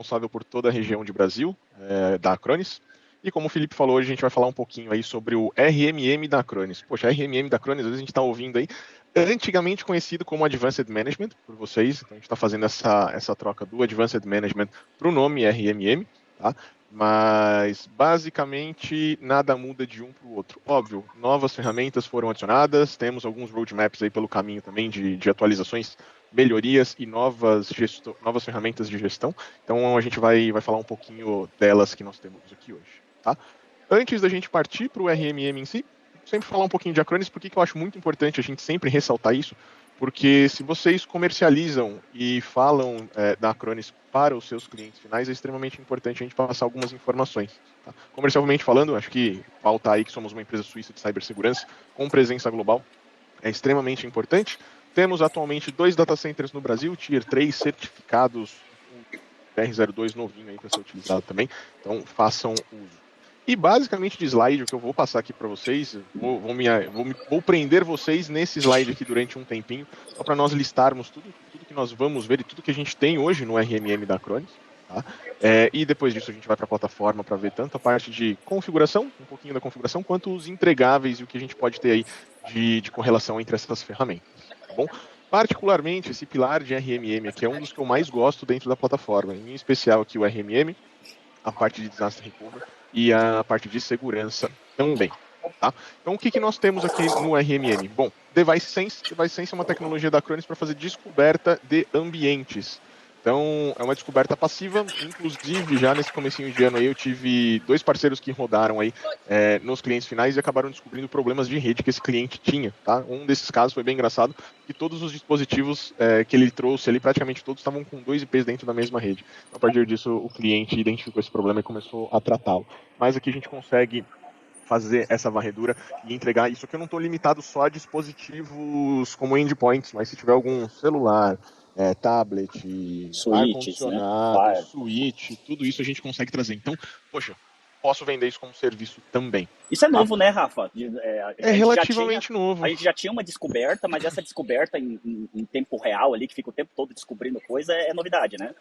responsável por toda a região de Brasil, da Acronis. E como o Felipe falou, hoje a gente vai falar um pouquinho aí sobre o RMM da Acronis. Poxa, RMM da Acronis, às vezes a gente está ouvindo aí, antigamente conhecido como Advanced Management, por vocês. Então a gente está fazendo essa troca do Advanced Management para o nome RMM, tá? Mas basicamente nada muda de um para o outro. Óbvio, novas ferramentas foram adicionadas, temos alguns roadmaps aí pelo caminho também de atualizações, melhorias e novas ferramentas de gestão. Então a gente vai falar um pouquinho delas que nós temos aqui hoje. Tá? Antes da gente partir para o RMM em si, sempre falar um pouquinho de Acronis, porque eu acho muito importante a gente sempre ressaltar isso, porque se vocês comercializam e falam da Acronis para os seus clientes finais, é extremamente importante a gente passar algumas informações. Tá? Comercialmente falando, acho que falta aí que somos uma empresa suíça de cibersegurança com presença global, é extremamente importante. Temos atualmente 2 data centers no Brasil, Tier 3 certificados, um BR-02 novinho aí para ser utilizado também, então façam uso. E basicamente de slide, o que eu vou passar aqui para vocês, vou prender vocês nesse slide aqui durante um tempinho, só para nós listarmos tudo que nós vamos ver e tudo que a gente tem hoje no RMM da Acronis. Tá? E depois disso a gente vai para a plataforma para ver tanto a parte de configuração, um pouquinho da configuração, quanto os entregáveis e o que a gente pode ter aí de correlação entre essas ferramentas. Tá bom? Particularmente, esse pilar de RMM aqui é um dos que eu mais gosto dentro da plataforma, em especial aqui o RMM, a parte de disaster recovery e a parte de segurança também. Tá? Então, o que nós temos aqui no RMM? Bom, Device Sense. Device Sense é uma tecnologia da Acronis para fazer descoberta de ambientes. Então, é uma descoberta passiva. Inclusive, já nesse comecinho de ano aí, eu tive 2 parceiros que rodaram aí nos clientes finais e acabaram descobrindo problemas de rede que esse cliente tinha. Tá? Um desses casos foi bem engraçado, que todos os dispositivos que ele trouxe ali, praticamente todos estavam com 2 IPs dentro da mesma rede. A partir disso, o cliente identificou esse problema e começou a tratá-lo. Mas aqui a gente consegue fazer essa varredura e entregar isso aqui. Eu não estou limitado só a dispositivos como endpoints, mas se tiver algum celular, tablet, Switches, né? ar-condicionado, switch, tudo isso a gente consegue trazer. Então, poxa, posso vender isso como serviço também. Isso é Tá? novo, né, Rafa? É relativamente novo. A gente já tinha uma descoberta, mas essa descoberta em tempo real ali, que fica o tempo todo descobrindo coisa, é novidade, né?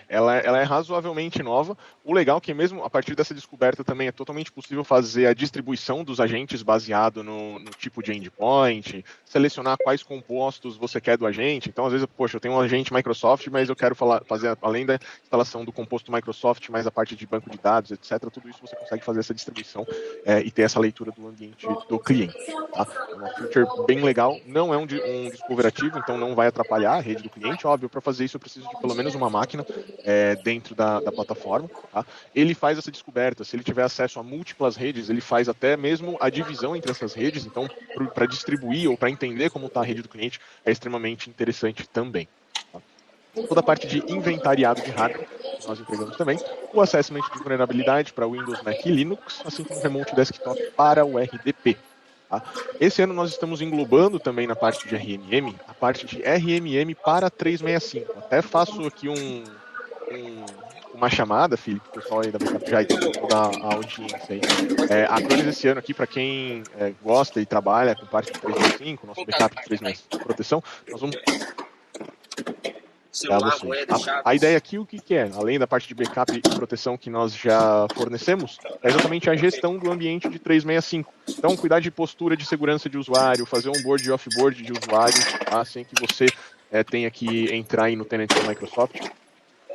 Ela é razoavelmente nova. O legal é que mesmo a partir dessa descoberta também é totalmente possível fazer a distribuição dos agentes baseado no tipo de endpoint, selecionar quais compostos você quer do agente. Então, às vezes, poxa, eu tenho um agente Microsoft, mas eu quero fazer, além da instalação do composto Microsoft, mais a parte de banco de dados, etc., tudo isso você consegue fazer essa distribuição e ter essa leitura do ambiente do cliente. Tá? É uma feature bem legal. Não é um discover ativo, então não vai atrapalhar a rede do cliente. Óbvio, para fazer isso eu preciso de pelo menos uma máquina dentro da plataforma. Tá? Ele faz essa descoberta. Se ele tiver acesso a múltiplas redes, ele faz até mesmo a divisão entre essas redes. Então, para distribuir ou para entender como está a rede do cliente, é extremamente interessante também. Tá? Toda a parte de inventariado de hardware que nós entregamos também, o assessment de vulnerabilidade para Windows, Mac e Linux, assim como o remote desktop para o RDP. Tá? Esse ano nós estamos englobando também na parte de RMM, a parte de RMM para 365. Até faço aqui uma chamada, Felipe, o pessoal aí da Backup já e toda a audiência aí. A Acronis esse ano aqui, para quem gosta e trabalha com parte de 365, nosso backup de 365 proteção, nós vamos celular, moeda, a ideia aqui, o que é? Além da parte de backup e proteção que nós já fornecemos, é exatamente a gestão do ambiente de 365. Então, cuidar de postura de segurança de usuário, fazer onboard e offboard de usuários, tá? Sem que você tenha que entrar aí no tenant da Microsoft.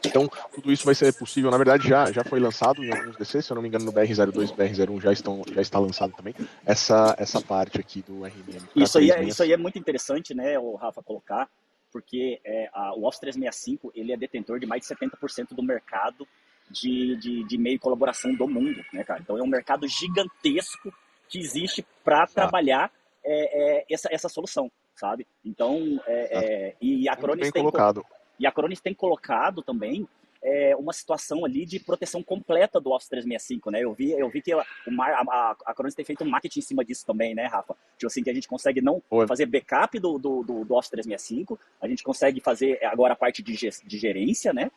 Então, tudo isso vai ser possível. Na verdade, já foi lançado em alguns DCs, se eu não me engano, no BR-02 e BR-01 já está lançado também, essa parte aqui do RMM. Isso aí é muito interessante, né, o Rafa, colocar, porque o Office 365 ele é detentor de mais de 70% do mercado de e-mail e colaboração do mundo, né, cara? Então é um mercado gigantesco que existe para trabalhar essa solução, sabe? Então, e a Acronis tem colocado também uma situação ali de proteção completa do Office 365, né? Eu vi que a Acronis tem feito um marketing em cima disso também, né, Rafa? Tipo assim, que a gente consegue não fazer backup do Office 365, a gente consegue fazer agora a parte de gerência, né?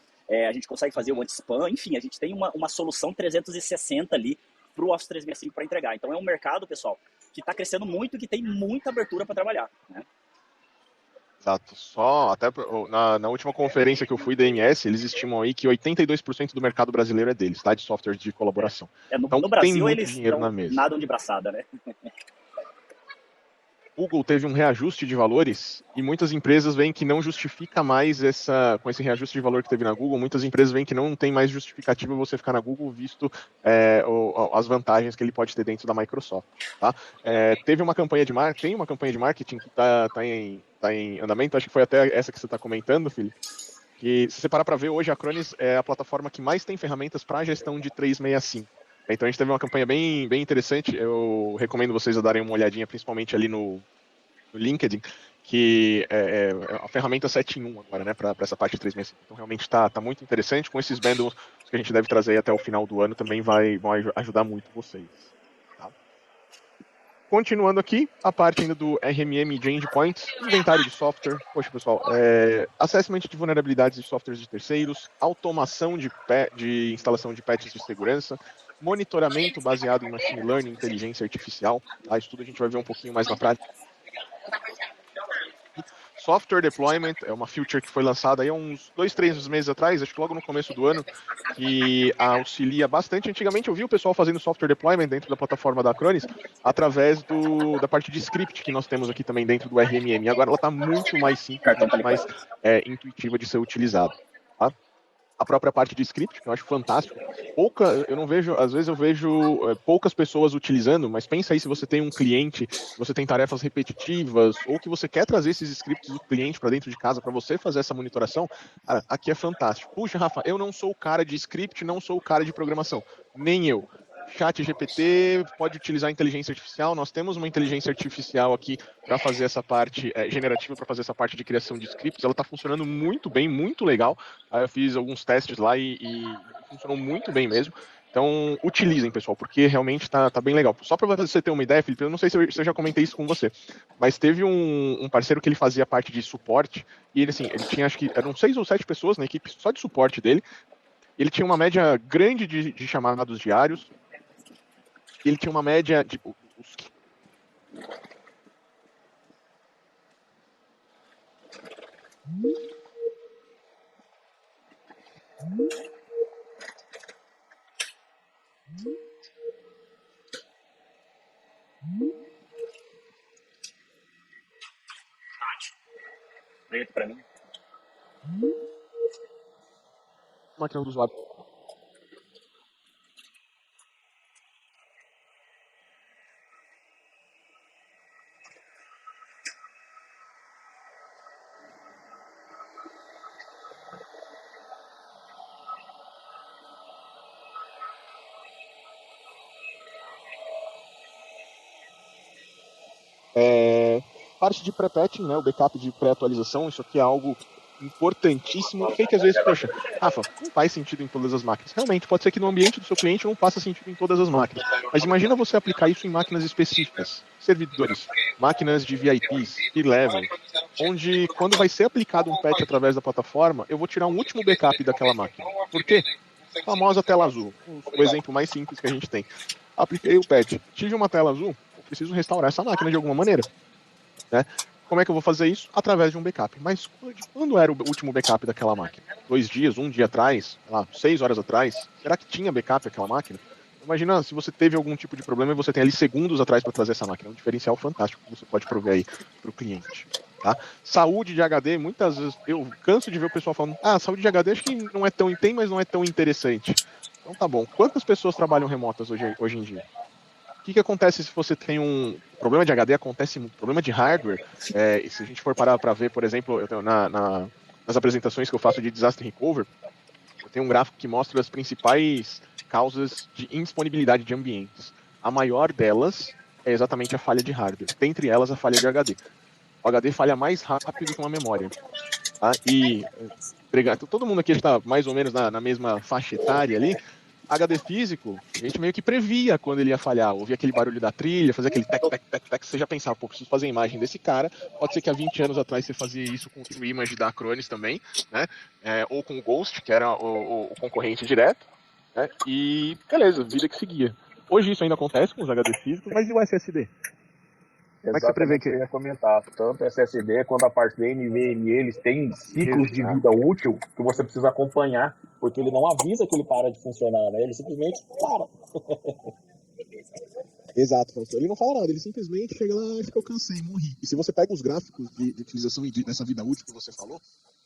A gente consegue fazer o anti-spam, enfim, a gente tem uma solução 360 ali para o Office 365 para entregar. Então é um mercado, pessoal, que está crescendo muito e que tem muita abertura para trabalhar, né? Exato. Só até na última conferência que eu fui da MS, eles estimam aí que 82% do mercado brasileiro é deles, tá? De software de colaboração. Então No tem Brasil muito eles dinheiro na mesa. nadam de braçada, né? Google teve um reajuste de valores e muitas empresas veem que não justifica mais com esse reajuste de valor que teve na Google, muitas empresas veem que não tem mais justificativa você ficar na Google, visto as vantagens que ele pode ter dentro da Microsoft. Tá? Teve uma campanha de tem uma campanha de marketing que tá em andamento, acho que foi até essa que você está comentando, Felipe. Que se você parar para ver, hoje a Acronis é a plataforma que mais tem ferramentas para gestão de 365. Então a gente teve uma campanha bem interessante, eu recomendo vocês a darem uma olhadinha, principalmente ali no LinkedIn, que é a ferramenta 7 em 1 agora, né, para essa parte de 365. Então realmente está muito interessante, com esses bundles que a gente deve trazer até o final do ano, também vão ajudar muito vocês. Tá? Continuando aqui, a parte ainda do RMM de endpoints, inventário de software. Poxa, pessoal, assessment de vulnerabilidades de softwares de terceiros, automação de instalação de patches de segurança, monitoramento baseado em machine learning, inteligência artificial. Tá? Isso tudo a gente vai ver um pouquinho mais na prática. Software Deployment é uma feature que foi lançada aí há uns 2-3 meses atrás, acho que logo no começo do ano, que auxilia bastante. Antigamente eu vi o pessoal fazendo Software Deployment dentro da plataforma da Acronis através da parte de script que nós temos aqui também dentro do RMM. Agora ela está muito mais simples, muito mais intuitiva de ser utilizada. Tá? A própria parte de script, que eu acho fantástico. Eu não vejo, às vezes eu vejo poucas pessoas utilizando, mas pensa aí se você tem um cliente, você tem tarefas repetitivas, ou que você quer trazer esses scripts do cliente para dentro de casa para você fazer essa monitoração, cara, aqui é fantástico. Puxa, Rafa, eu não sou o cara de script, não sou o cara de programação, nem eu. Chat GPT pode utilizar inteligência artificial. Nós temos uma inteligência artificial aqui para fazer essa parte generativa, para fazer essa parte de criação de scripts. Ela está funcionando muito bem, muito legal. Aí eu fiz alguns testes lá e funcionou muito bem mesmo. Então, utilizem, pessoal, porque realmente está bem legal. Só para você ter uma ideia, Felipe, eu não sei se eu já comentei isso com você, mas teve um parceiro que ele fazia parte de suporte, e ele, assim, ele tinha, acho que eram 6 ou 7 pessoas na equipe só de suporte dele. Ele tinha uma média grande de chamados diários, ele tinha uma média de. Preto pra mim. Máquina do usuário. Parte de pré-patching, né, o backup de pré-atualização, isso aqui é algo importantíssimo. Eu sei que às vezes, poxa, Rafa, não faz sentido em todas as máquinas. Realmente, pode ser que no ambiente do seu cliente não faça sentido em todas as máquinas. Mas imagina você aplicar isso em máquinas específicas, servidores, máquinas de VIPs, level, onde quando vai ser aplicado um patch através da plataforma, eu vou tirar um último backup daquela máquina. Por quê? A famosa tela azul, o exemplo mais simples que a gente tem. Apliquei o patch, tive uma tela azul, eu preciso restaurar essa máquina de alguma maneira. Né? Como é que eu vou fazer isso? Através de um backup. Mas de quando era o último backup daquela máquina? 2 dias, um dia atrás, sei lá, 6 horas atrás? Será que tinha backup aquela máquina? Imagina se você teve algum tipo de problema e você tem ali segundos atrás para trazer essa máquina. É um diferencial fantástico que você pode prover aí para o cliente. Tá? Saúde de HD, muitas vezes eu canso de ver o pessoal falando: saúde de HD acho que não é tão, tem, mas não é tão interessante. Então tá bom. Quantas pessoas trabalham remotas hoje em dia? O que acontece se você tem um problema de HD? Acontece um problema de hardware. Se a gente for parar para ver, por exemplo, eu tenho nas apresentações que eu faço de disaster recovery, eu tenho um gráfico que mostra as principais causas de indisponibilidade de ambientes. A maior delas é exatamente a falha de hardware. Dentre elas, a falha de HD. O HD falha mais rápido que uma memória. Tá? E todo mundo aqui está mais ou menos na mesma faixa etária ali. HD físico, a gente meio que previa quando ele ia falhar. Ouvia aquele barulho da trilha, fazia aquele tec, tec, tec, tec. Você já pensava, pô, preciso fazer a imagem desse cara. Pode ser que há 20 anos atrás você fazia isso com o True Image da Acronis também, né? Ou com o Ghost, que era o concorrente direto. Né? E beleza, vida que seguia. Hoje isso ainda acontece com os HD físicos, mas e o SSD? Como é que você prevê que... Eu ia comentar, tanto SSD quanto a parte do NVMe, eles têm ciclos de vida útil que você precisa acompanhar, porque ele não avisa que ele para de funcionar, né? Ele simplesmente para. Exato, ele não fala nada, ele simplesmente chega lá e fica, eu cansei, morri. E se você pega os gráficos de utilização dessa vida útil que você falou,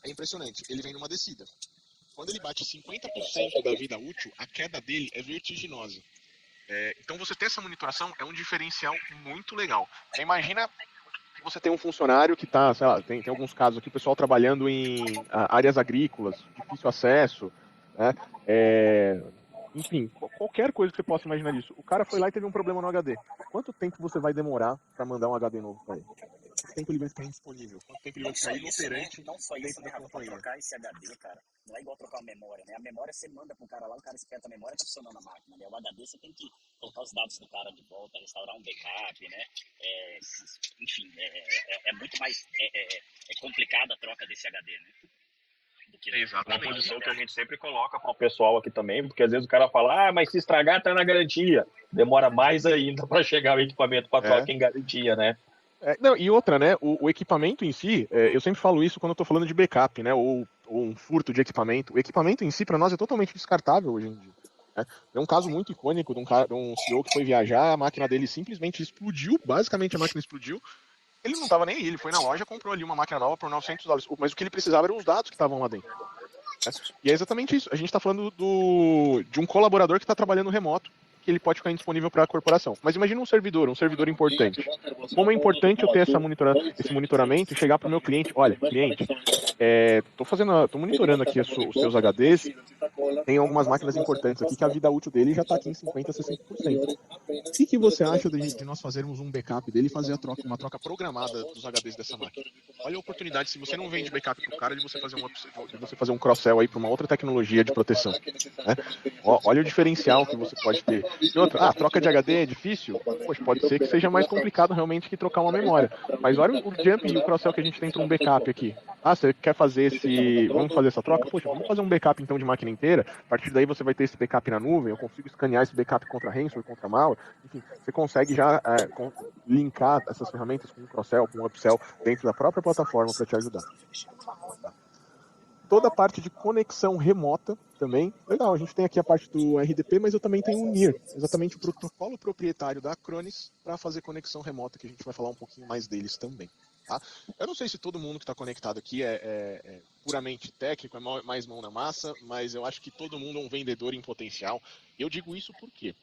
é impressionante, ele vem numa descida. Quando ele bate 50% da vida útil, a queda dele é vertiginosa. Então você ter essa monitoração é um diferencial muito legal. Imagina que você tem um funcionário que está, sei lá, tem alguns casos aqui, o pessoal trabalhando em áreas agrícolas, difícil acesso, né? Enfim, qualquer coisa que você possa imaginar disso. O cara foi lá e teve um problema no HD. Quanto tempo você vai demorar para mandar um HD novo para ele? Quanto tempo ele vai ficar indisponível? Quanto tempo ele vai ficar inoperante? Não só isso, né, pra trocar esse HD, cara, não é igual trocar a memória, né? A memória você manda pro cara lá, o cara espeta a memória, tá funcionando a máquina, né? O HD você tem que colocar os dados do cara de volta, restaurar um backup, né? Enfim, é muito mais complicada a troca desse HD, né? Exatamente. Uma posição que a gente sempre coloca para o pessoal aqui também, porque às vezes o cara fala, mas se estragar tá na garantia. Demora mais ainda para chegar o equipamento para troca em garantia, né? Não, e outra, né? O equipamento em si, eu sempre falo isso quando eu tô falando de backup, né? Ou um furto de equipamento. O equipamento em si, para nós, é totalmente descartável hoje em dia. Né? É um caso muito icônico de um CEO que foi viajar, a máquina dele simplesmente explodiu, basicamente a máquina explodiu. Ele não estava nem aí, ele foi na loja, comprou ali uma máquina nova por $900, mas o que ele precisava eram os dados que estavam lá dentro. Né? E é exatamente isso, a gente está falando de um colaborador que está trabalhando remoto, que ele pode ficar indisponível para a corporação. Mas imagina um servidor importante. Como é importante eu ter esse monitoramento e chegar para o meu cliente, olha, cliente, tô monitorando aqui os seus HDs, tem algumas máquinas importantes aqui que a vida útil dele já está aqui em 50%, 60%. O que você acha de nós fazermos um backup dele e fazer uma troca programada dos HDs dessa máquina? Olha a oportunidade, se você não vende backup pro cara, de você fazer um cross-sell aí para uma outra tecnologia de proteção. Né? Olha o diferencial que você pode ter. E outra, troca de HD é difícil? Poxa, pode ser que seja mais complicado realmente que trocar uma memória. Mas olha o jump e o cross-sell que a gente tem para um backup aqui. Você quer fazer vamos fazer essa troca? Poxa, vamos fazer um backup então de máquina inteira. A partir daí você vai ter esse backup na nuvem, eu consigo escanear esse backup contra ransomware, contra malware. Enfim, você consegue já linkar essas ferramentas com um cross-sell, com um upsell dentro da própria plataforma para te ajudar. Toda a parte de conexão remota também. Legal, a gente tem aqui a parte do RDP, mas eu também tenho o NIR, exatamente o protocolo proprietário da Acronis para fazer conexão remota, que a gente vai falar um pouquinho mais deles também. Tá? Eu não sei se todo mundo que está conectado aqui é puramente técnico, é mais mão na massa, mas eu acho que todo mundo é um vendedor em potencial. Eu digo isso porque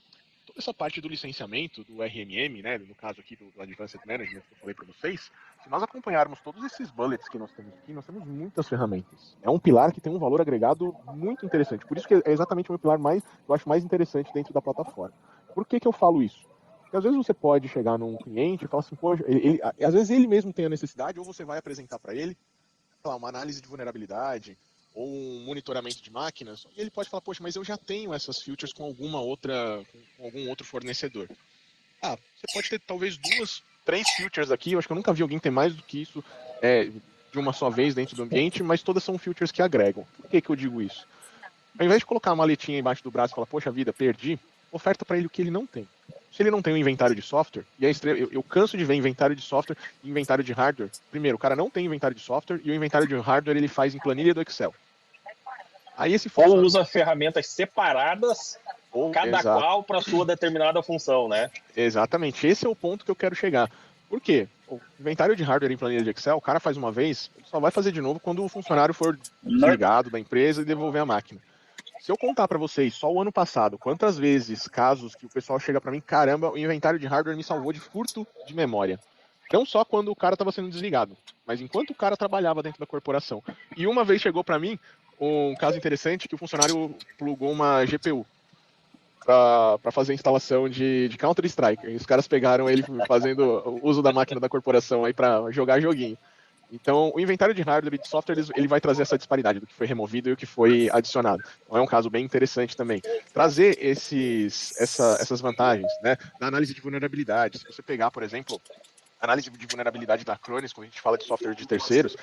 toda essa parte do licenciamento, do RMM, né, no caso aqui do Advanced Management que eu falei para vocês, se nós acompanharmos todos esses bullets que nós temos aqui, nós temos muitas ferramentas. É um pilar que tem um valor agregado muito interessante. Por isso que é exatamente o meu pilar eu acho mais interessante dentro da plataforma. Por que eu falo isso? Porque às vezes você pode chegar num cliente e falar assim, poxa, às vezes ele mesmo tem a necessidade, ou você vai apresentar para ele, sei lá, uma análise de vulnerabilidade, ou um monitoramento de máquinas, e ele pode falar, poxa, mas eu já tenho essas features com algum outro fornecedor. Você pode ter talvez 2, 3 features aqui, eu acho que eu nunca vi alguém ter mais do que isso de uma só vez dentro do ambiente, mas todas são features que agregam. Por que eu digo isso? Ao invés de colocar uma maletinha embaixo do braço e falar, poxa vida, perdi, oferta para ele o que ele não tem. Se ele não tem um inventário de software, e eu canso de ver inventário de software e inventário de hardware. Primeiro, o cara não tem inventário de software e o inventário de hardware ele faz em planilha do Excel. Aí ou usa ferramentas separadas, cada qual para sua determinada função, né? Exatamente, esse é o ponto que eu quero chegar. Por quê? O inventário de hardware em planilha de Excel, o cara faz uma vez, ele só vai fazer de novo quando o funcionário for desligado da empresa e devolver a máquina. Se eu contar para vocês, só o ano passado, quantas vezes, casos que o pessoal chega para mim, caramba, o inventário de hardware me salvou de furto de memória. Não só quando o cara estava sendo desligado, mas enquanto o cara trabalhava dentro da corporação. E uma vez chegou para mim um caso interessante que o funcionário plugou uma GPU para fazer a instalação de Counter-Strike. Os caras pegaram ele fazendo uso da máquina da corporação aí para jogar joguinho. Então, o inventário de hardware e de software ele vai trazer essa disparidade do que foi removido e o que foi adicionado. Então, é um caso bem interessante também. Trazer essas vantagens, né, da análise de vulnerabilidade. Se você pegar, por exemplo, análise de vulnerabilidade da Acronis, quando a gente fala de software de terceiros,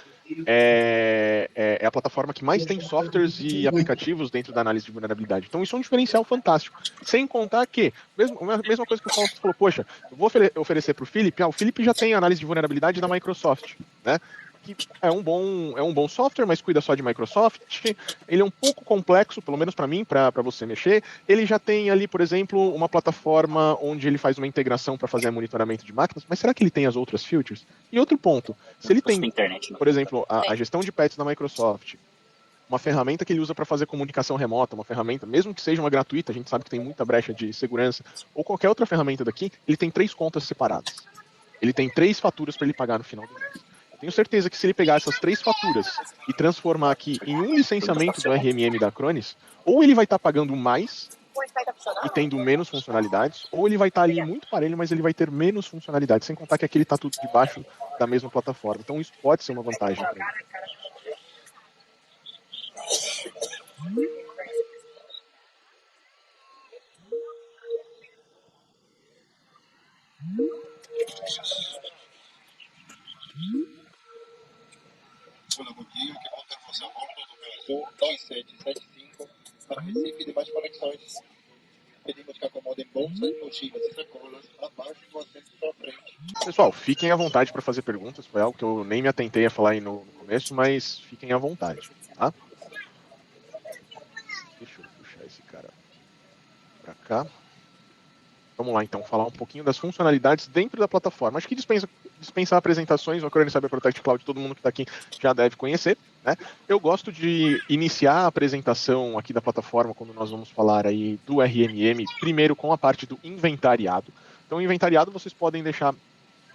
é a plataforma que mais tem softwares e aplicativos dentro da análise de vulnerabilidade. Então isso é um diferencial fantástico. Sem contar que, a mesma coisa que o Fausto falou, poxa, eu vou oferecer para o Felipe, o Felipe já tem análise de vulnerabilidade da Microsoft, né? Que é um bom software, mas cuida só de Microsoft. Ele é um pouco complexo, pelo menos para mim, para você mexer. Ele já tem ali, por exemplo, uma plataforma onde ele faz uma integração para fazer monitoramento de máquinas, mas será que ele tem as outras features? E outro ponto, se ele tem, por exemplo, a gestão de patches da Microsoft, uma ferramenta que ele usa para fazer comunicação remota, uma ferramenta, mesmo que seja uma gratuita, a gente sabe que tem muita brecha de segurança, ou qualquer outra ferramenta daqui, ele tem 3 contas separadas. Ele tem 3 faturas para ele pagar no final do mês. Tenho certeza que se ele pegar essas 3 faturas e transformar aqui em um licenciamento do RMM da Acronis, ou ele vai estar pagando mais e tendo menos funcionalidades, ou ele vai estar ali muito parelho, mas ele vai ter menos funcionalidades, sem contar que aqui ele está tudo debaixo da mesma plataforma. Então isso pode ser uma vantagem para ele. Bom dia, aqui é o Walter Força Volta do operação 2775 para Recife e demais conexões. Pedimos que acomodem bolsas, mochilas e sacolas abaixo do assento para frente. Pessoal, fiquem à vontade para fazer perguntas. Foi algo que eu nem me atentei a falar aí no começo, mas fiquem à vontade, tá? Deixa eu puxar esse cara para cá. Vamos lá, então, falar um pouquinho das funcionalidades dentro da plataforma. Acho que dispensar apresentações, o Acronis Cyber Protect Cloud, todo mundo que está aqui já deve conhecer, né? Eu gosto de iniciar a apresentação aqui da plataforma, quando nós vamos falar aí do RMM, primeiro com a parte do inventariado. Então, o inventariado vocês podem deixar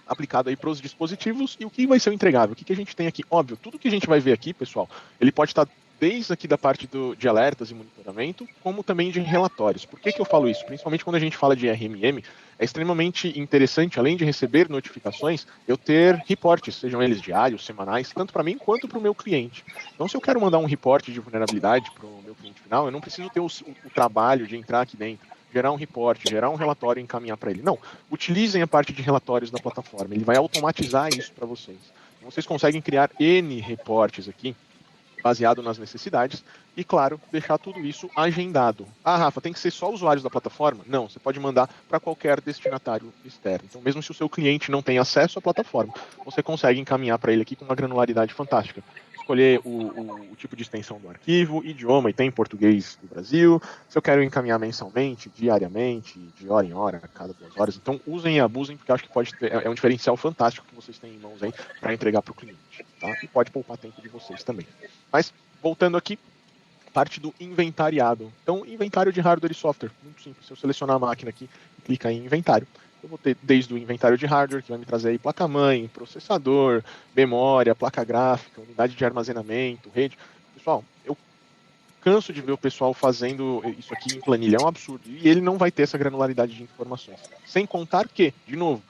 aplicado aí para os dispositivos e o que vai ser o entregável. O que a gente tem aqui? Óbvio, tudo que a gente vai ver aqui, pessoal, ele pode estar desde aqui da parte de alertas e monitoramento, como também de relatórios. Por que eu falo isso? Principalmente quando a gente fala de RMM, é extremamente interessante, além de receber notificações, eu ter reportes, sejam eles diários, semanais, tanto para mim quanto para o meu cliente. Então, se eu quero mandar um reporte de vulnerabilidade para o meu cliente final, eu não preciso ter o trabalho de entrar aqui dentro, gerar um reporte, gerar um relatório e encaminhar para ele. Não, utilizem a parte de relatórios da plataforma, ele vai automatizar isso para vocês. Então, vocês conseguem criar N reportes aqui, baseado nas necessidades, e, claro, deixar tudo isso agendado. Ah, Rafa, tem que ser só usuários da plataforma? Não, você pode mandar para qualquer destinatário externo. Então, mesmo se o seu cliente não tem acesso à plataforma, você consegue encaminhar para ele aqui com uma granularidade fantástica. Escolher o tipo de extensão do arquivo, idioma, e tem português do Brasil. Se eu quero encaminhar mensalmente, diariamente, de hora em hora, a cada 2 horas. Então, usem e abusem, porque eu acho que pode ter, é um diferencial fantástico que vocês têm em mãos aí para entregar para o cliente. Tá? E pode poupar tempo de vocês também. Mas, voltando aqui, parte do inventariado. Então, inventário de hardware e software. Muito simples. Se eu selecionar a máquina aqui e clicar em inventário, eu vou ter desde o inventário de hardware, que vai me trazer aí placa-mãe, processador, memória, placa gráfica, unidade de armazenamento, rede. Pessoal, eu canso de ver o pessoal fazendo isso aqui em planilha. É um absurdo. E ele não vai ter essa granularidade de informações. Sem contar que, de novo,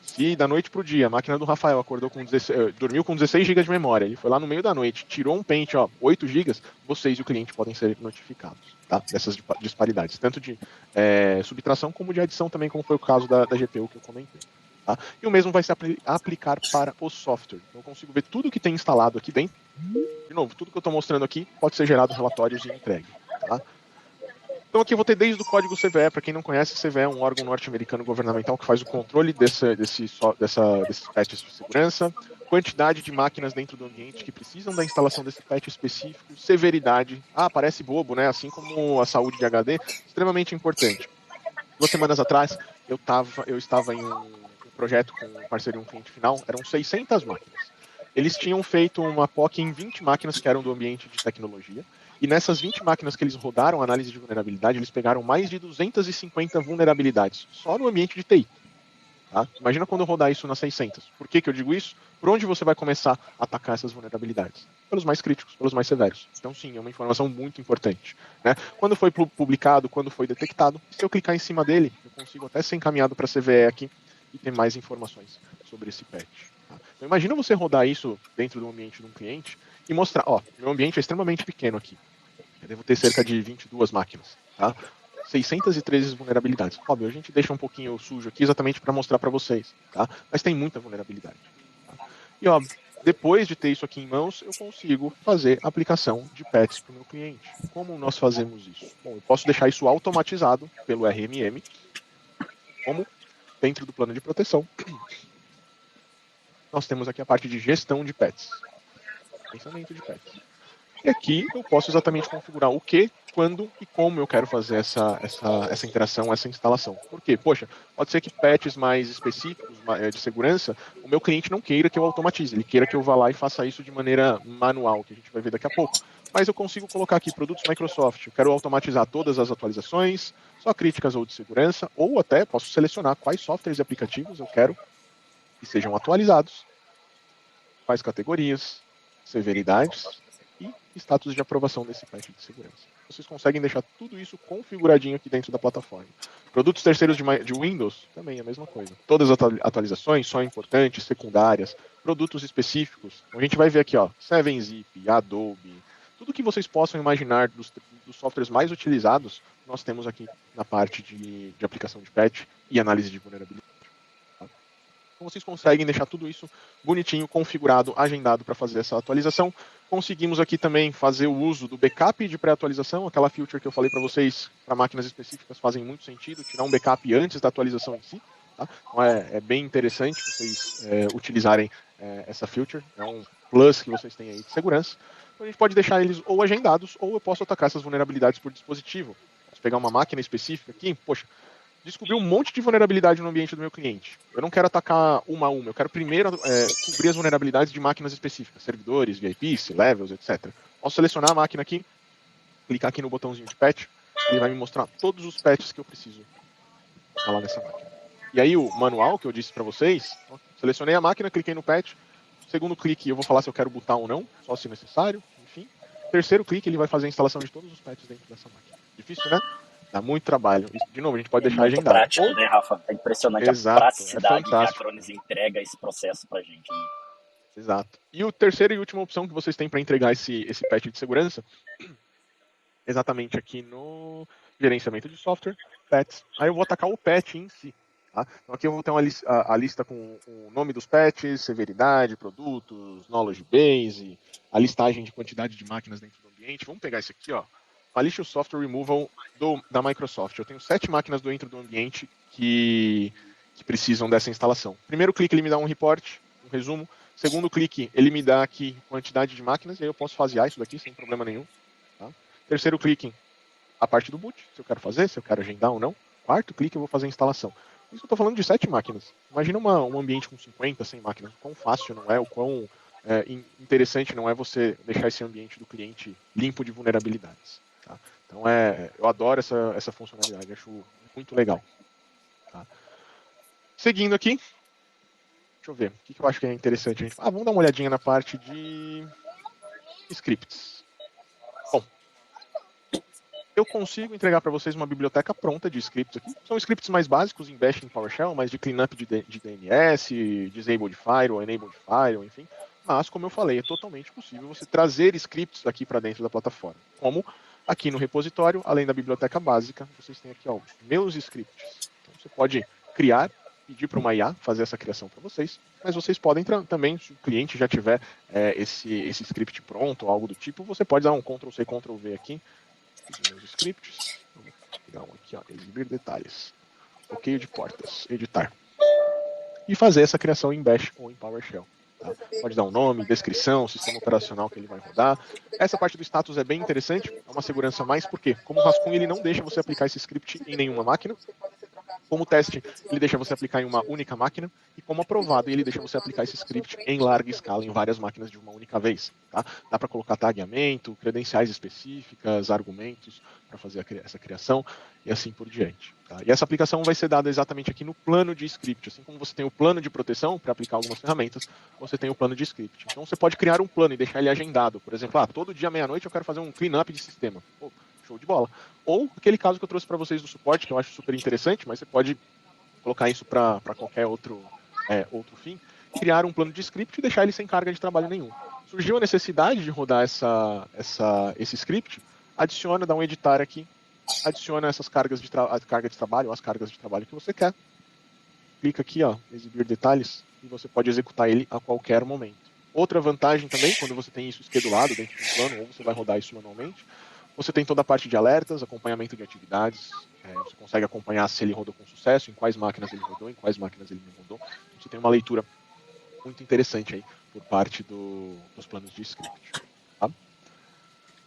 se da noite para o dia a máquina do Rafael acordou com dormiu com 16 GB de memória, ele foi lá no meio da noite, tirou um pente, 8 GB, vocês e o cliente podem ser notificados, tá? Dessas disparidades, tanto de subtração como de adição também, como foi o caso da GPU que eu comentei. Tá? E o mesmo vai se aplicar para o software. Então eu consigo ver tudo que tem instalado aqui dentro. De novo, tudo que eu estou mostrando aqui pode ser gerado relatórios e entregue. Tá? Então aqui eu vou ter desde o código CVE, para quem não conhece, CVE é um órgão norte-americano governamental que faz o controle desses patches de segurança, quantidade de máquinas dentro do ambiente que precisam da instalação desse patch específico, severidade, parece bobo, né? Assim como a saúde de HD, extremamente importante. 2 semanas atrás, eu estava em um projeto com um parceiro e um cliente final, eram 600 máquinas. Eles tinham feito uma POC em 20 máquinas que eram do ambiente de tecnologia, e nessas 20 máquinas que eles rodaram a análise de vulnerabilidade, eles pegaram mais de 250 vulnerabilidades, só no ambiente de TI. Tá? Imagina quando eu rodar isso nas 600. Por que eu digo isso? Por onde você vai começar a atacar essas vulnerabilidades? Pelos mais críticos, pelos mais severos. Então, sim, é uma informação muito importante. Né? Quando foi publicado, quando foi detectado, se eu clicar em cima dele, eu consigo até ser encaminhado para a CVE aqui e ter mais informações sobre esse patch. Tá? Então, imagina você rodar isso dentro do ambiente de um cliente e mostrar, meu ambiente é extremamente pequeno aqui. Eu devo ter cerca de 22 máquinas. Tá? 613 vulnerabilidades. Óbvio, a gente deixa um pouquinho sujo aqui exatamente para mostrar para vocês, tá? Mas tem muita vulnerabilidade. Tá? E óbvio, depois de ter isso aqui em mãos, eu consigo fazer a aplicação de patches para o meu cliente. Como nós fazemos isso? Bom, eu posso deixar isso automatizado pelo RMM, como dentro do plano de proteção. Nós temos aqui a parte de gestão de patches. Pensamento de patches. E aqui eu posso exatamente configurar o que, quando e como eu quero fazer essa interação, essa instalação. Por quê? Poxa, pode ser que patches mais específicos de segurança, o meu cliente não queira que eu automatize, ele queira que eu vá lá e faça isso de maneira manual, que a gente vai ver daqui a pouco. Mas eu consigo colocar aqui produtos Microsoft, eu quero automatizar todas as atualizações, só críticas ou de segurança, ou até posso selecionar quais softwares e aplicativos eu quero que sejam atualizados, quais categorias, severidades e status de aprovação desse patch de segurança. Vocês conseguem deixar tudo isso configuradinho aqui dentro da plataforma. Produtos terceiros de Windows, também é a mesma coisa. Todas as atualizações só importantes, secundárias, produtos específicos. A gente vai ver aqui, ó, 7-Zip, Adobe, tudo que vocês possam imaginar dos softwares mais utilizados, nós temos aqui na parte de aplicação de patch e análise de vulnerabilidade. Então vocês conseguem deixar tudo isso bonitinho, configurado, agendado para fazer essa atualização. Conseguimos aqui também fazer o uso do backup de pré-atualização, aquela feature que eu falei para vocês, para máquinas específicas fazem muito sentido, tirar um backup antes da atualização em si. Tá? Então é bem interessante vocês utilizarem essa feature, é um plus que vocês têm aí de segurança. Então a gente pode deixar eles ou agendados, ou eu posso atacar essas vulnerabilidades por dispositivo. Posso pegar uma máquina específica aqui, poxa, descobri um monte de vulnerabilidade no ambiente do meu cliente. Eu não quero atacar uma a uma, eu quero primeiro cobrir as vulnerabilidades de máquinas específicas, servidores, VIPs, C-levels, etc. Posso selecionar a máquina aqui, clicar aqui no botãozinho de patch, ele vai me mostrar todos os patches que eu preciso instalar nessa máquina. E aí o manual que eu disse para vocês, ó, selecionei a máquina, cliquei no patch, segundo clique eu vou falar se eu quero botar ou não, só se necessário, enfim. Terceiro clique ele vai fazer a instalação de todos os patches dentro dessa máquina. Difícil, né? Dá muito trabalho. E, de novo, a gente pode deixar agendado. É muito prático, né, Rafa? É impressionante a praticidade que a Acronis entrega esse processo pra gente. Né? Exato. E o terceiro e última opção que vocês têm para entregar esse patch de segurança, exatamente aqui no gerenciamento de software, patches. Aí eu vou atacar o patch em si. Tá? Então aqui eu vou ter a lista com o nome dos patches, severidade, produtos, knowledge base, a listagem de quantidade de máquinas dentro do ambiente. Vamos pegar esse aqui, ó. Malicious Software Removal da Microsoft. Eu tenho 7 máquinas dentro do ambiente que precisam dessa instalação. Primeiro clique, ele me dá um report, um resumo. Segundo clique, ele me dá aqui quantidade de máquinas, e aí eu posso fasear isso daqui sem problema nenhum. Tá? Terceiro clique, a parte do boot, se eu quero fazer, se eu quero agendar ou não. Quarto clique, eu vou fazer a instalação. Isso eu estou falando de 7 máquinas. Imagina um ambiente com 50, 100 máquinas. O quão fácil não é, o quão interessante não é você deixar esse ambiente do cliente limpo de vulnerabilidades. Tá? Então eu adoro essa funcionalidade, acho muito legal. Tá? Seguindo aqui, deixa eu ver, o que eu acho que é interessante. Vamos dar uma olhadinha na parte de scripts. Bom, eu consigo entregar para vocês uma biblioteca pronta de scripts aqui. São scripts mais básicos em Bash e em PowerShell, mas de cleanup de DNS, Disabled Firewall, Enabled Firewall, enfim. Mas, como eu falei, é totalmente possível você trazer scripts aqui para dentro da plataforma. Como aqui no repositório, além da biblioteca básica, vocês têm aqui, ó, meus scripts. Então, você pode criar, pedir para uma IA fazer essa criação para vocês, mas vocês podem também, se o cliente já tiver esse script pronto ou algo do tipo, você pode dar um Ctrl+C, Ctrl+V aqui, meus scripts, vamos pegar um aqui, ó, exibir detalhes, bloqueio de portas, editar, e fazer essa criação em Bash ou em PowerShell. Tá? Pode dar um nome, descrição, sistema operacional que ele vai rodar. Essa parte do status é bem interessante, é uma segurança mais, porque como o rascunho ele não deixa você aplicar esse script em nenhuma máquina, como teste ele deixa você aplicar em uma única máquina, e como aprovado ele deixa você aplicar esse script em larga escala, em várias máquinas de uma única vez. Tá? Dá para colocar tagueamento, credenciais específicas, argumentos para fazer essa criação e assim por diante. Tá? E essa aplicação vai ser dada exatamente aqui no plano de script. Assim como você tem o plano de proteção para aplicar algumas ferramentas, você tem o plano de script. Então você pode criar um plano e deixar ele agendado. Por exemplo, todo dia meia-noite eu quero fazer um cleanup de sistema. Show de bola. Ou aquele caso que eu trouxe para vocês do suporte, que eu acho super interessante, mas você pode colocar isso para qualquer outro fim, criar um plano de script e deixar ele sem carga de trabalho nenhum. Surgiu a necessidade de rodar esse script, adiciona, dá um editar aqui, adiciona essas cargas a carga de trabalho, ou as cargas de trabalho que você quer. Clica aqui, ó, exibir detalhes, e você pode executar ele a qualquer momento. Outra vantagem também, quando você tem isso schedulado dentro de um plano, ou você vai rodar isso manualmente, você tem toda a parte de alertas, acompanhamento de atividades, você consegue acompanhar se ele rodou com sucesso, em quais máquinas ele rodou, em quais máquinas ele não rodou. Você tem uma leitura muito interessante aí por parte dos planos de script. Tá?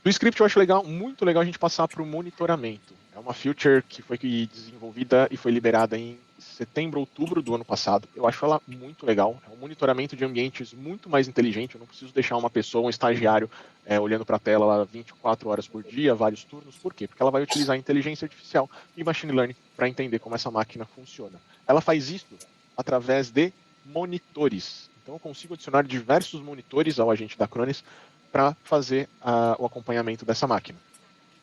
Do script eu acho legal, muito legal a gente passar para o monitoramento. É uma feature que foi desenvolvida e foi liberada em setembro, outubro do ano passado. Eu acho ela muito legal. É um monitoramento de ambientes muito mais inteligente. Eu não preciso deixar uma pessoa, um estagiário, olhando para a tela lá 24 horas por dia, vários turnos. Por quê? Porque ela vai utilizar inteligência artificial e machine learning para entender como essa máquina funciona. Ela faz isso através de monitores. Então eu consigo adicionar diversos monitores ao agente da Acronis para fazer o acompanhamento dessa máquina.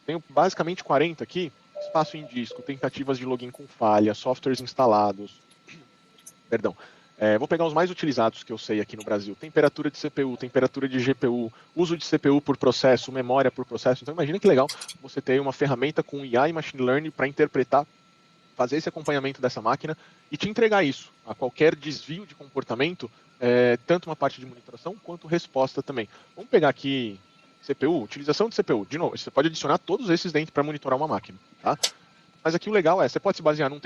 Tenho basicamente 40 aqui, espaço em disco, tentativas de login com falha, softwares instalados. Perdão. Vou pegar os mais utilizados que eu sei aqui no Brasil. Temperatura de CPU, temperatura de GPU, uso de CPU por processo, memória por processo. Então imagina que legal você ter uma ferramenta com IA e Machine Learning para interpretar, fazer esse acompanhamento dessa máquina e te entregar isso a qualquer desvio de comportamento, tanto uma parte de monitoração quanto resposta também. Vamos pegar aqui CPU, utilização de CPU. De novo, você pode adicionar todos esses dentro para monitorar uma máquina. Tá? Mas aqui o legal você pode se basear num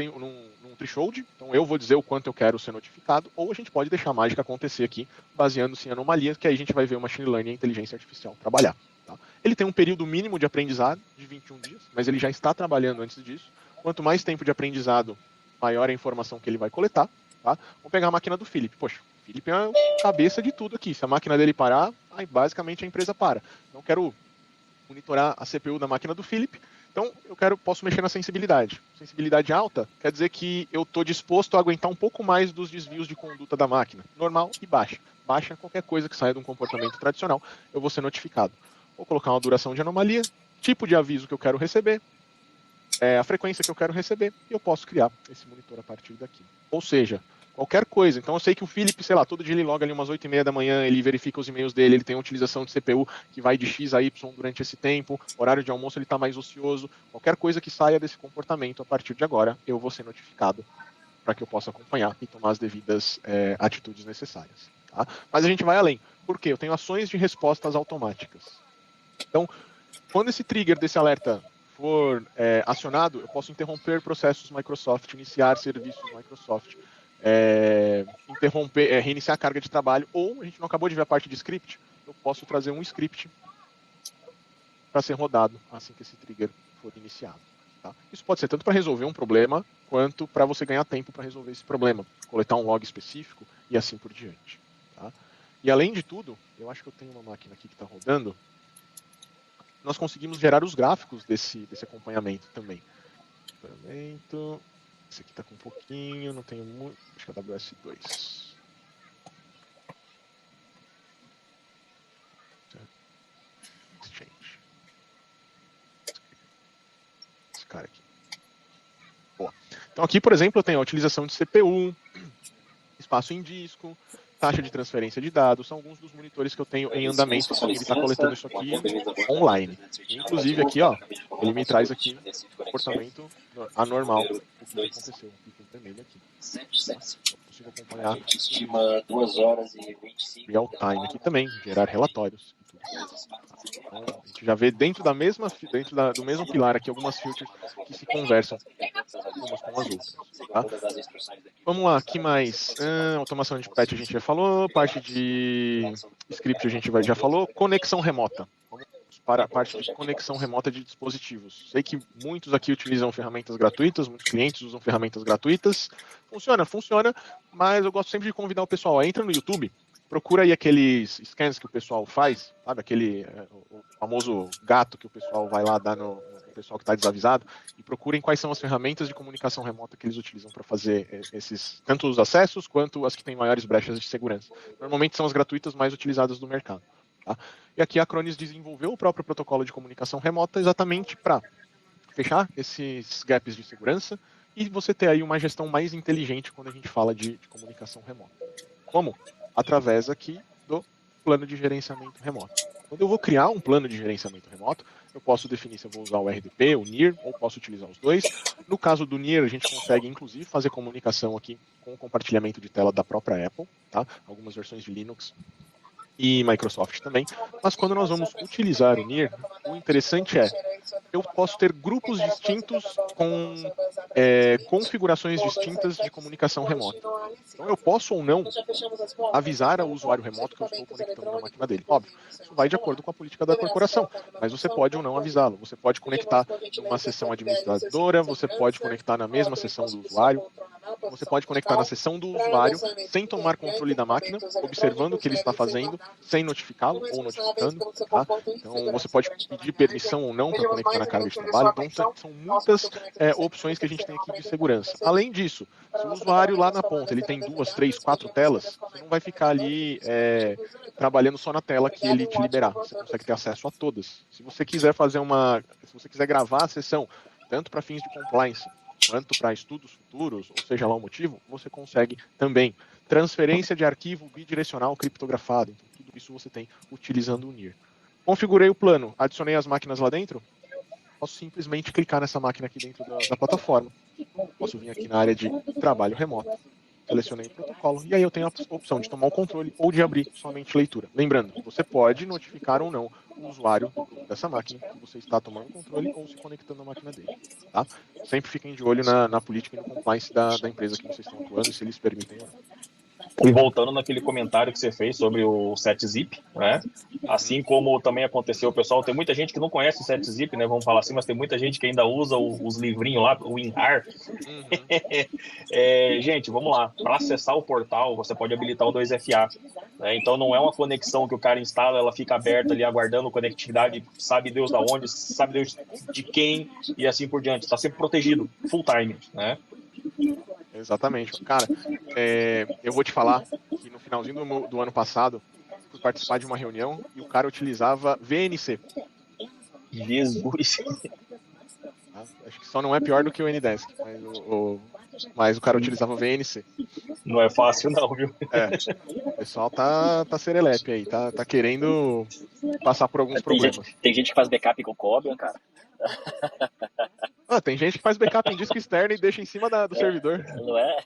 threshold, então eu vou dizer o quanto eu quero ser notificado, ou a gente pode deixar a mágica acontecer aqui, baseando-se em anomalias, que aí a gente vai ver o Machine Learning e a inteligência artificial trabalhar. Tá? Ele tem um período mínimo de aprendizado, de 21 dias, mas ele já está trabalhando antes disso. Quanto mais tempo de aprendizado, maior a informação que ele vai coletar. Tá? Vamos pegar a máquina do Felipe. Poxa, o Felipe é a cabeça de tudo aqui. Se a máquina dele parar, aí basicamente a empresa para. Então eu quero monitorar a CPU da máquina do Felipe. Então eu posso mexer na sensibilidade. Sensibilidade alta quer dizer que eu estou disposto a aguentar um pouco mais dos desvios de conduta da máquina. Normal e baixa. Baixa qualquer coisa que saia de um comportamento tradicional, eu vou ser notificado. Vou colocar uma duração de anomalia, tipo de aviso que eu quero receber, a frequência que eu quero receber, e eu posso criar esse monitor a partir daqui. Ou seja, qualquer coisa. Então eu sei que o Felipe, sei lá, todo dia ele loga ali umas 8h30 da manhã, ele verifica os e-mails dele, ele tem uma utilização de CPU que vai de X a Y durante esse tempo, horário de almoço ele está mais ocioso. Qualquer coisa que saia desse comportamento a partir de agora, eu vou ser notificado para que eu possa acompanhar e tomar as devidas atitudes necessárias. Tá? Mas a gente vai além. Por quê? Eu tenho ações de respostas automáticas. Então, quando esse trigger desse alerta for acionado, eu posso interromper processos Microsoft, iniciar serviços Microsoft, reiniciar a carga de trabalho, ou a gente não acabou de ver a parte de script, eu posso trazer um script para ser rodado assim que esse trigger for iniciado. Tá? Isso pode ser tanto para resolver um problema, quanto para você ganhar tempo para resolver esse problema, coletar um log específico e assim por diante. Tá? E além de tudo, eu acho que eu tenho uma máquina aqui que está rodando, nós conseguimos gerar os gráficos desse acompanhamento também. Esse aqui está com um pouquinho, não tenho muito. Acho que é WS2. Exchange. Esse cara aqui. Boa. Então aqui, por exemplo, eu tenho a utilização de CPU, espaço em disco, taxa de transferência de dados, são alguns dos monitores que eu tenho em andamento, ele está coletando isso aqui online. Inclusive aqui, ó, ele me traz aqui comportamento anormal, o que aconteceu, o vermelho aqui. Eu consigo acompanhar. A gente estima 2 horas e 25. Real time aqui também, gerar relatórios. Então, a gente já vê dentro do mesmo pilar aqui algumas filters que se conversam umas com as outras. Tá? Vamos lá, que mais? Automação de patch a gente já falou, parte de script a gente já falou, conexão remota. Vamos para a parte de conexão remota de dispositivos. Sei que muitos aqui utilizam ferramentas gratuitas, muitos clientes usam ferramentas gratuitas. Funciona, mas eu gosto sempre de convidar o pessoal, entra no YouTube, procura aí aqueles scans que o pessoal faz, sabe, aquele o famoso gato que o pessoal vai lá dar no pessoal que está desavisado, e procurem quais são as ferramentas de comunicação remota que eles utilizam para fazer tanto os acessos quanto as que têm maiores brechas de segurança. Normalmente são as gratuitas mais utilizadas do mercado. Tá? E aqui a Acronis desenvolveu o próprio protocolo de comunicação remota exatamente para fechar esses gaps de segurança e você ter aí uma gestão mais inteligente quando a gente fala de comunicação remota. Como? Através aqui do plano de gerenciamento remoto. Quando eu vou criar um plano de gerenciamento remoto, eu posso definir se eu vou usar o RDP, o NIR, ou posso utilizar os dois. No caso do NIR, a gente consegue, inclusive, fazer comunicação aqui com o compartilhamento de tela da própria Apple, tá? Algumas versões de Linux e Microsoft também. Mas quando nós vamos utilizar o NIR, o interessante é, eu posso ter grupos distintos com configurações distintas de comunicação remota. Então eu posso ou não avisar ao usuário remoto que eu estou conectando na máquina dele. Óbvio, isso vai de acordo com a política da corporação, mas você pode ou não avisá-lo. Você pode conectar numa sessão administradora, você pode conectar na mesma sessão do usuário, você pode conectar na sessão do usuário sem tomar controle da máquina, observando o que ele está fazendo, sem notificá-lo ou notificando. Tá? Então você pode pedir permissão ou não para conectar na carga de trabalho. Então são muitas opções que a gente tem aqui de segurança. Além disso, se o usuário lá na ponta ele tem 2, 3, 4 telas, você não vai ficar ali trabalhando só na tela que ele te liberar. Você consegue ter acesso a todas. Se você quiser se você quiser gravar a sessão, tanto para fins de compliance quanto para estudos futuros, ou seja lá o motivo, você consegue também. Transferência de arquivo bidirecional criptografado. Então, tudo isso você tem utilizando o NIR. Configurei o plano, adicionei as máquinas lá dentro, posso simplesmente clicar nessa máquina aqui dentro da plataforma. Posso vir aqui na área de trabalho remoto, selecionei o protocolo, e aí eu tenho a opção de tomar o controle ou de abrir somente leitura. Lembrando, você pode notificar ou não o usuário dessa máquina que você está tomando o controle ou se conectando à máquina dele. Tá? Sempre fiquem de olho na política e no compliance da empresa que vocês estão atuando e se eles permitem ou não. E voltando naquele comentário que você fez sobre o SetZip, né? Assim como também aconteceu, pessoal, tem muita gente que não conhece o SetZip, né? Vamos falar assim, mas tem muita gente que ainda usa os livrinhos lá, o WinRAR. Gente, vamos lá. Para acessar o portal, você pode habilitar o 2FA. Né? Então não é uma conexão que o cara instala, ela fica aberta ali aguardando conectividade, sabe Deus da onde, sabe Deus de quem e assim por diante. Está sempre protegido, full time, né? Exatamente. Cara, eu vou te falar que no finalzinho do ano passado, fui participar de uma reunião e o cara utilizava VNC. Jesus. Tá? Acho que só não é pior do que o Ndesk, mas o cara utilizava o VNC. Não é fácil não, viu? O pessoal tá serelepe aí, tá querendo passar por alguns problemas. Tem gente que faz backup com Cobia, cara. Tem gente que faz backup em disco externo e deixa em cima do servidor. Não é?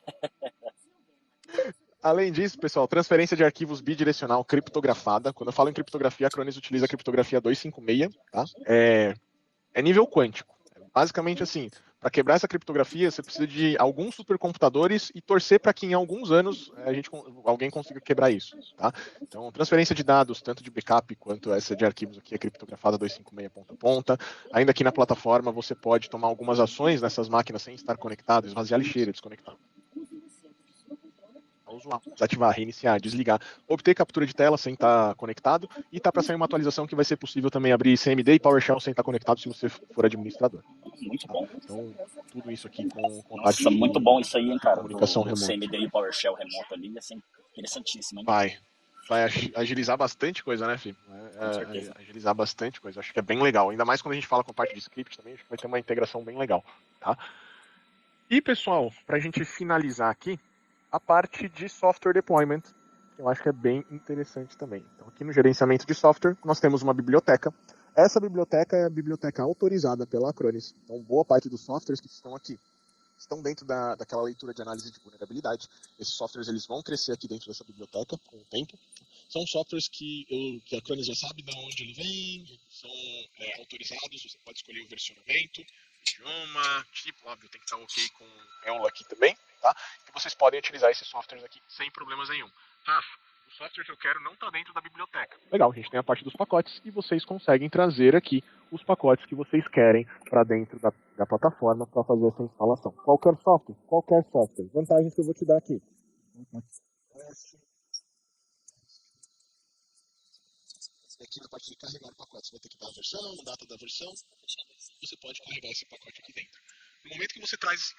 Além disso, pessoal, transferência de arquivos bidirecional criptografada. Quando eu falo em criptografia, a Acronis utiliza a criptografia 256, tá? É nível quântico. Basicamente assim, para quebrar essa criptografia, você precisa de alguns supercomputadores e torcer para que em alguns anos alguém consiga quebrar isso, tá? Então, transferência de dados, tanto de backup quanto essa de arquivos aqui, é criptografada 256 ponta a ponta. Ainda aqui na plataforma, você pode tomar algumas ações nessas máquinas sem estar conectado, esvaziar lixeira, desconectar. Desativar, reiniciar, desligar, obter captura de tela sem estar conectado e tá para sair uma atualização que vai ser possível também abrir CMD e PowerShell sem estar conectado se você for administrador. Muito bom. Então, tudo isso aqui com Nossa, muito bom isso aí, hein, cara. Comunicação do remota. CMD e PowerShell remoto ali, assim, interessantíssimo, hein? Vai agilizar bastante coisa, né, Fih? Agilizar bastante coisa. Acho que é bem legal. Ainda mais quando a gente fala com a parte de script também, acho que vai ter uma integração bem legal, tá? E, pessoal, para a gente finalizar aqui, a parte de software deployment, que eu acho que é bem interessante também. Então, aqui no gerenciamento de software, nós temos uma biblioteca. Essa biblioteca é a biblioteca autorizada pela Acronis. Então, boa parte dos softwares que estão aqui estão dentro daquela leitura de análise de vulnerabilidade. Esses softwares eles vão crescer aqui dentro dessa biblioteca com o tempo. São softwares que a Acronis já sabe de onde ele vem, são autorizados, você pode escolher o versionamento, idioma, tipo, óbvio, tem que estar ok com EULA aqui também, tá? E vocês podem utilizar esses softwares aqui sem problemas nenhum. O software que eu quero não está dentro da biblioteca. Legal, a gente tem a parte dos pacotes e vocês conseguem trazer aqui os pacotes que vocês querem para dentro da plataforma para fazer essa instalação. Qualquer software. Vantagens que eu vou te dar aqui. Aqui na parte de carregar o pacote, você vai ter que dar a versão, data da versão. Você pode carregar esse pacote aqui dentro. No momento que você traz esse